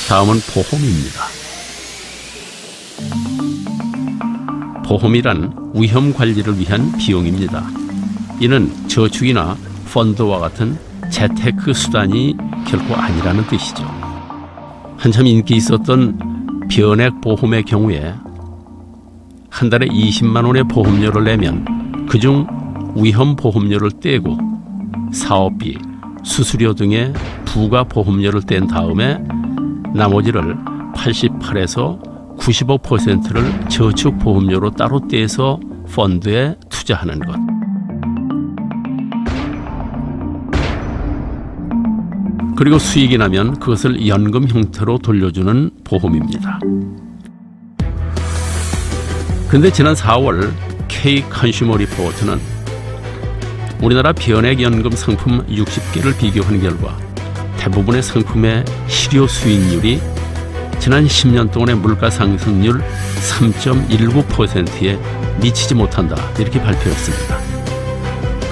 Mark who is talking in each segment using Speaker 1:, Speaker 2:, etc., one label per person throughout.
Speaker 1: 다음은 보험입니다. 보험이란 위험 관리를 위한 비용입니다. 이는 저축이나 펀드와 같은 재테크 수단이 결코 아니라는 뜻이죠. 한참 인기 있었던 변액 보험의 경우에 한 달에 20만 원의 보험료를 내면 그중 위험 보험료를 떼고 사업비, 수수료 등의 부가 보험료를 뗀 다음에 나머지를 88에서 95%를 저축 보험료로 따로 떼서 펀드에 투자하는 것. 그리고 수익이 나면 그것을 연금 형태로 돌려주는 보험입니다. 근데 지난 4월 K 컨슈머 리포트는 우리나라 변액연금 상품 60개를 비교한 결과 대부분의 상품의 실효 수익률이 지난 10년 동안의 물가 상승률 3.19%에 미치지 못한다, 이렇게 발표했습니다.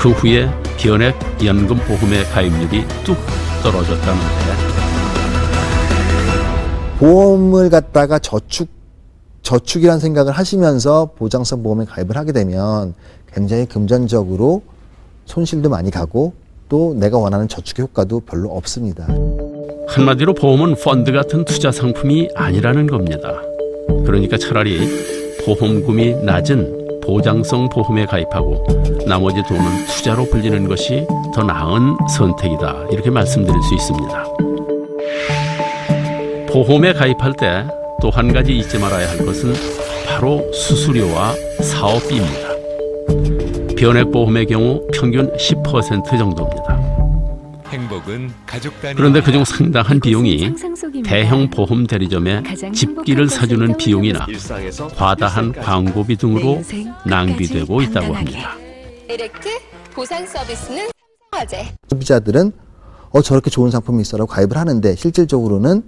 Speaker 1: 그 후에 변액 연금 보험의 가입률이 뚝 떨어졌다는데,
Speaker 2: 보험을 갖다가 저축이라는 생각을 하시면서 보장성 보험에 가입을 하게 되면 굉장히 금전적으로 손실도 많이 가고 또 내가 원하는 저축의 효과도 별로 없습니다.
Speaker 1: 한마디로 보험은 펀드 같은 투자 상품이 아니라는 겁니다. 그러니까 차라리 보험금이 낮은 보장성 보험에 가입하고 나머지 돈은 투자로 불리는 것이 더 나은 선택이다, 이렇게 말씀드릴 수 있습니다. 보험에 가입할 때 또 한 가지 잊지 말아야 할 것은 바로 수수료와 사업비입니다. 변액보험의 경우 평균 10% 정도입니다. 그런데 그중 상당한 비용이 대형 보험 대리점에 집기를 사주는 비용이나 과다한 광고비 등으로 낭비되고 있다고 합니다.
Speaker 3: 보상 서비스는
Speaker 2: 소비자들은 저렇게 좋은 상품이 있어라고 가입을 하는데 실질적으로는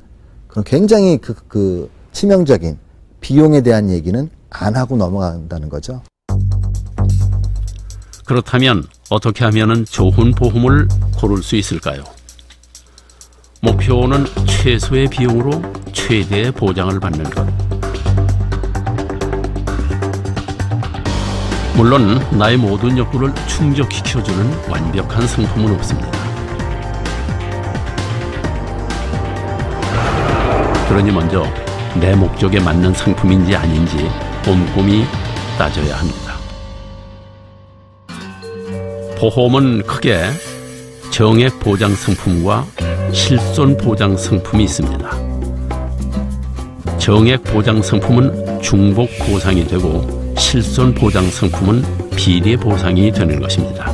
Speaker 2: 그런 굉장히 치명적인 비용에 대한 얘기는 안 하고 넘어간다는 거죠.
Speaker 1: 그렇다면 어떻게 하면 좋은 보험을 고를 수 있을까요? 목표는 최소의 비용으로 최대의 보장을 받는 것. 물론 나의 모든 욕구를 충족시켜주는 완벽한 상품은 없습니다. 그러니 먼저 내 목적에 맞는 상품인지 아닌지 꼼꼼히 따져야 합니다. 보험은 크게 정액 보장 상품과 실손 보장 상품이 있습니다. 정액 보장 상품은 중복 보상이 되고 실손 보장 상품은 비례 보상이 되는 것입니다.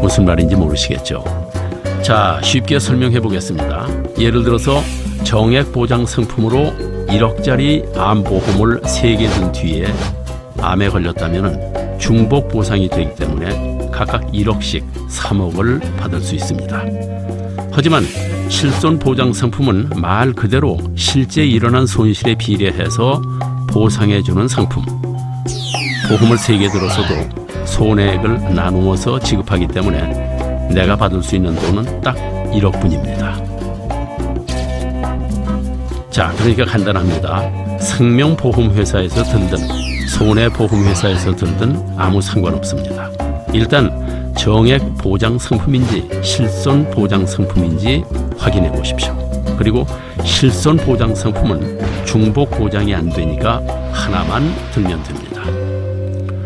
Speaker 1: 무슨 말인지 모르시겠죠? 자, 쉽게 설명해 보겠습니다. 예를 들어서 정액 보장 상품으로 1억짜리 암보험을 3개 든 뒤에 암에 걸렸다면 중복 보상이 되기 때문에 각각 1억씩 3억을 받을 수 있습니다. 하지만 실손 보장 상품은 말 그대로 실제 일어난 손실에 비례해서 보상해주는 상품. 보험을 3개 들어서도 손해액을 나누어서 지급하기 때문에 내가 받을 수 있는 돈은 딱 1억뿐입니다. 자, 그러니까 간단합니다. 생명보험회사에서 들든 손해보험회사에서 들든 아무 상관없습니다. 일단 정액 보장 상품인지 실손 보장 상품인지 확인해 보십시오. 그리고 실손 보장 상품은 중복 보장이 안 되니까 하나만 들면 됩니다.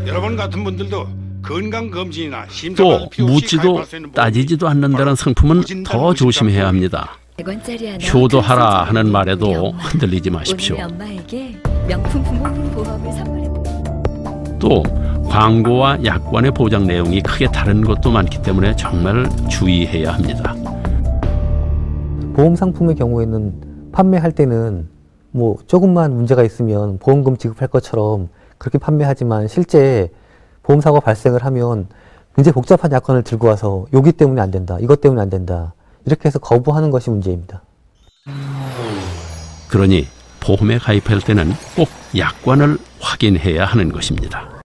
Speaker 4: 여러분 같은 분들도 건강검진이나
Speaker 1: 또 묻지도 따지지도 않는다는 상품은 더 조심해야 합니다. 효도하라 하는 말에도 흔들리지 마십시오. 또 광고와 약관의 보장 내용이 크게 다른 것도 많기 때문에 정말 주의해야 합니다.
Speaker 5: 보험 상품의 경우에는 판매할 때는 조금만 문제가 있으면 보험금 지급할 것처럼 그렇게 판매하지만 실제 보험사고 발생을 하면 굉장히 복잡한 약관을 들고 와서 여기 때문에 안 된다, 이것 때문에 안 된다, 이렇게 해서 거부하는 것이 문제입니다.
Speaker 1: 그러니 보험에 가입할 때는 꼭 약관을 확인해야 하는 것입니다.